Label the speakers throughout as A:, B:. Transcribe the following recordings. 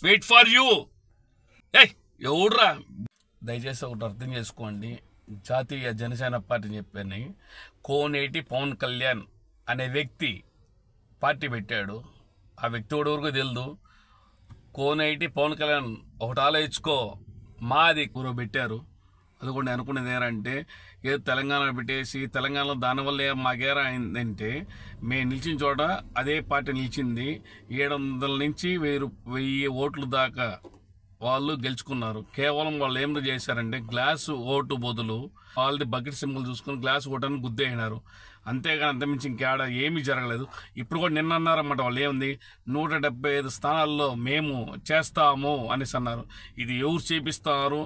A: Wait for you. ఎవడ్రా? దయచేసి ఒకటి అర్థం చేసుకోండి. జాతీయ జనసేన పార్టీ చెప్పాను, కోనేటి పవన్ కళ్యాణ్ అనే వ్యక్తి పార్టీ పెట్టాడు. ఆ వ్యక్తి వరకు తెలియదు. కోనేటి పవన్ కళ్యాణ్ ఒకటి ఆలోచించుకో, మాది కూర పెట్టారు. అది కూడా నేను అనుకునేది ఏంటంటే, ఏదో తెలంగాణ పెట్టేసి తెలంగాణలో దానివల్ల మాకేరా అయిందంటే, మేము నిలిచిన చోట అదే పార్టీ నిలిచింది. 700 నుంచి 1000 ఓట్లు దాకా వాళ్ళు గెలుచుకున్నారు. కేవలం వాళ్ళు ఏం చేశారంటే, గ్లాసు ఓటు బదులు వాళ్ళది బకెట్ సింబల్ చూసుకుని గ్లాస్ ఓటాన్ని గుద్దేసినారు. అంతేగాని అంతమించి ఇంకేడా ఏమీ జరగలేదు. ఇప్పుడు కూడా నిన్న అన్నారన్నమాట, వాళ్ళు ఏముంది 175 స్థానాల్లో మేము చేస్తాము అనేసి అన్నారు. ఇది ఎవరు చేపిస్తారు,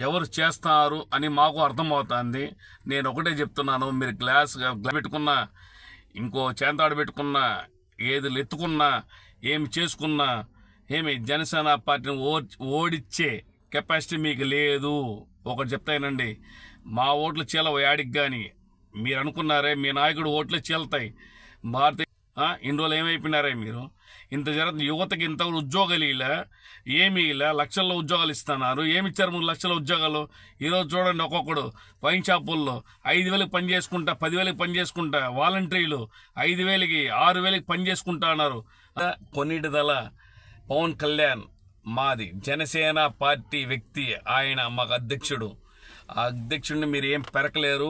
A: ఎవరు చేస్తారు అని మాకు అర్థమవుతుంది. నేను ఒకటే చెప్తున్నాను, మీరు గ్లాస్ పెట్టుకున్నా, ఇంకో చేంతాడు పెట్టుకున్నా, ఏది ఎత్తుకున్నా, ఏమి చేసుకున్నా, ఏమి జనసేన పార్టీని ఓడిచ్చే కెపాసిటీ మీకు లేదు. ఒకటి చెప్తానండి, మా ఓట్లు చీలవు యాడికి కానీ. మీరు అనుకున్నారే మీ నాయకుడు ఓట్లే చీలతాయి. భారతీయ ఇన్ని రోజులు ఏమైపోయినారే మీరు? ఇంత జరుగుతుంది. యువతకి ఇంత ఉద్యోగాలు ఇలా ఏమి ఇలా లక్షల్లో ఉద్యోగాలు ఇస్తున్నారు. ఏమి ఇచ్చారు 3 లక్షల ఉద్యోగాలు? ఈరోజు చూడండి, ఒక్కొక్కడు వైన్ షాపుల్లో 5,000కి పని చేసుకుంటా, 10,000కి పని చేసుకుంటా, వాలంటీర్లు 5,000కి 6,000కి పని చేసుకుంటా అన్నారు. కొన్నిటిదల పవన్ కళ్యాణ్ మాది జనసేన పార్టీ వ్యక్తి, ఆయన మాకు అధ్యక్షుడు. ఆ అధ్యక్షుడిని మీరు ఏం పెరకలేరు,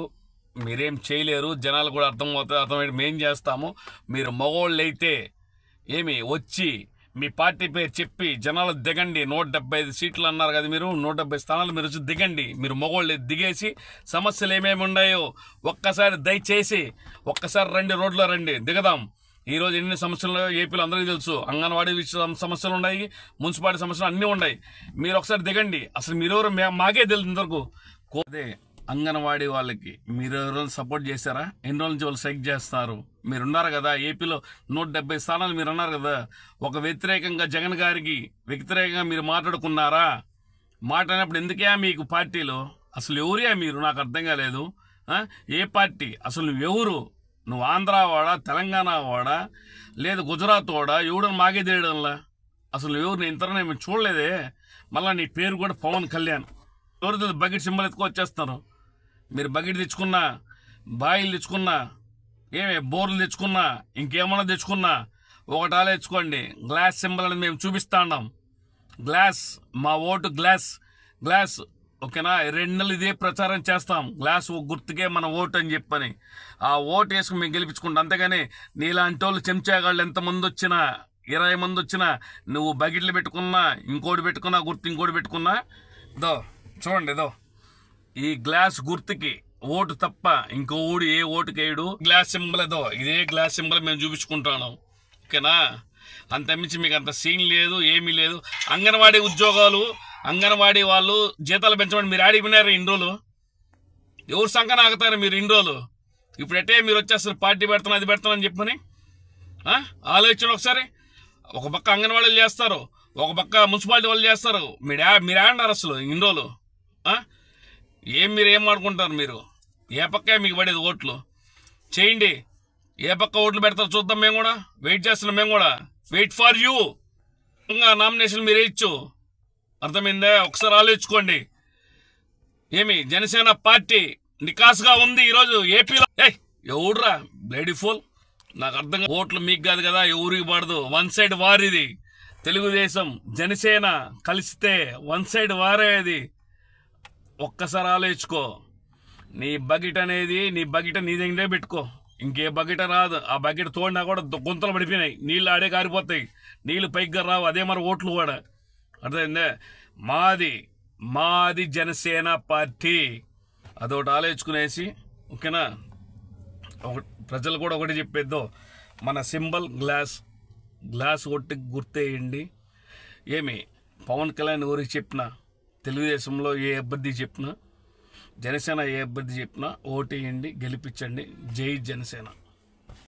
A: మీరేం చేయలేరు. జనాలు కూడా అర్థమైతే మేం చేస్తాము. మీరు మగోళ్ళు అయితే ఏమి వచ్చి మీ పార్టీ పేరు చెప్పి జనాలు దిగండి. 175 సీట్లు అన్నారు కదా మీరు, 170 స్థానాలు మీరు వచ్చి దిగండి. మీరు మగోళ్ళు దిగేసి సమస్యలు ఏమేమి ఉన్నాయో ఒక్కసారి దయచేసి ఒక్కసారి రండి, రోడ్లో రండి, దిగదాం. ఈరోజు ఎన్ని సమస్యలు ఏపీలో అందరికీ తెలుసు. అంగన్వాడీ సమస్యలు ఉన్నాయి, మున్సిపాలిటీ సమస్యలు అన్నీ ఉన్నాయి. మీరు ఒకసారి దిగండి. అసలు మీరెవరు మాకే తెలుసు ఇంతవరకు. అదే అంగన్వాడీ వాళ్ళకి మీరెవరు సపోర్ట్ చేశారా? ఎన్ని రోజుల నుంచి వాళ్ళు స్ట్రైక్ చేస్తారు? మీరున్నారు కదా ఏపీలో 170 స్థానాలు మీరు ఉన్నారు కదా. ఒక వ్యతిరేకంగా జగన్ గారికి వ్యతిరేకంగా మీరు మాట్లాడుకున్నారా? మాట్లాడినప్పుడు ఎందుకే మీకు పార్టీలో అసలు ఎవరియా మీరు? నాకు అర్థం కాలేదు. ఏ పార్టీ అసలు నువ్వెవరు? నువ్వు ఆంధ్ర వాడా, తెలంగాణ వాడా, లేదు గుజరాత్ వాడా? ఎవడని మాకే తెలియడంలా. అసలు ఎవరు? నేను ఇంతలో మేము చూడలేదే. మళ్ళీ నీ పేరు కూడా పవన్ కళ్యాణ్. ఎవరు బకెట్ సింబల్ ఎత్తుకొచ్చేస్తారు. మీరు బకెట్ తెచ్చుకున్నా, బాయిలు తెచ్చుకున్నా, ఏమే బోర్లు తెచ్చుకున్నా, ఇంకేమన్నా తెచ్చుకున్నా ఒకటి ఆలోచించుకోండి, గ్లాస్ సింబల్ అని మేము చూపిస్తా ఉన్నాం. గ్లాస్, మా ఓటు గ్లాస్. గ్లాస్ ఓకేనా? 2 నెలలు ఇదే ప్రచారం చేస్తాం, గ్లాస్ గుర్తుకే మన ఓటు అని చెప్పని. ఆ ఓటు వేసుకుని మేము గెలిపించుకుంటాం. అంతేగాని నీలాంటి వాళ్ళు చెంచాగాళ్ళు ఎంతమంది వచ్చినా, 20 మంది వచ్చినా, నువ్వు బకెట్లు పెట్టుకున్నా, ఇంకోటి పెట్టుకున్నా, గుర్తు ఇంకోటి పెట్టుకున్నా, దో చూడండి, దో ఈ గ్లాస్ గుర్తుకి ఓటు తప్ప ఇంకో ఊడు ఏ ఓటుకి వేయడు. గ్లాస్ సింబల్ ఏదో, ఇదే గ్లాస్ సింబల్ మేము చూపించుకుంటున్నాం. ఓకేనా? అంతమించి మీకు అంత సీన్ లేదు, ఏమీ లేదు. అంగన్వాడీ ఉద్యోగాలు, అంగన్వాడీ వాళ్ళు జీతాలు పెంచమని మీరు ఆడిపోయినారు ఇన్ని రోజులు. ఎవరు సంఖ్యను ఆగుతారు మీరు ఇన్ని రోజులు? ఇప్పుడు ఎట్టే మీరు వచ్చేస్తారు పార్టీ పెడతాను, అది పెడతానని చెప్పని. ఆలోచన ఒకసారి. ఒక పక్క అంగన్వాడీలు చేస్తారు, ఒక పక్క మున్సిపాలిటీ వాళ్ళు చేస్తారు. మీరు ఆడినారు అసలు ఇన్ని రోజులు. మీరు ఏం ఆడుకుంటారు మీరు? ఏ పక్కే మీకు పడేది ఓట్లు? చేయండి. ఏ పక్క ఓట్లు పెడతారు చూద్దాం. మేము కూడా వెయిట్ చేస్తున్నాం. మేము కూడా వెయిట్ ఫర్ యూ. ఇంకా నామినేషన్ మీరు వేయచ్చు. అర్థమైందా? ఒకసారి ఆలోచించుకోండి. జనసేన పార్టీ నికాస్గా ఉంది ఈరోజు ఏపీలో. ఎవడురా బ్లేడీ ఫోల్? నాకు అర్థం. ఓట్లు మీకు కాదు కదా, ఎవరికి పడదు. 1 సైడ్ వార్ ఇది. తెలుగుదేశం జనసేన కలిస్తే 1 సైడ్ వారే అది. ఒక్కసారి ఆలోచించుకో. నీ బకెట్ అనేది నీ బకెట్ నీ దగ్గరే పెట్టుకో. ఇంకే బకెట్ రాదు. ఆ బకెట్ తోడినా కూడా గుంతలు పడిపోయినాయి, నీళ్ళు ఆడే కారిపోతాయి, నీళ్ళు పైకి రావు. అదే మరి ఓట్లు కూడా. అర్థమైందే? మాది జనసేన పార్టీ. అదొకటి ఆలోచించుకునేసి, ఓకేనా? ప్రజలు కూడా ఒకటి చెప్పేద్దో, మన సింబల్ గ్లాస్ ఒట్టి గుర్తేయండి. పవన్ కళ్యాణ్ ఎవరికి చెప్పినా, తెలుగుదేశంలో ఏ అభ్యర్థి చెప్పినా, జనసేన ఏ అభ్యర్థి చెప్పినా ఓటేయండి, గెలిపించండి. జై జనసేన.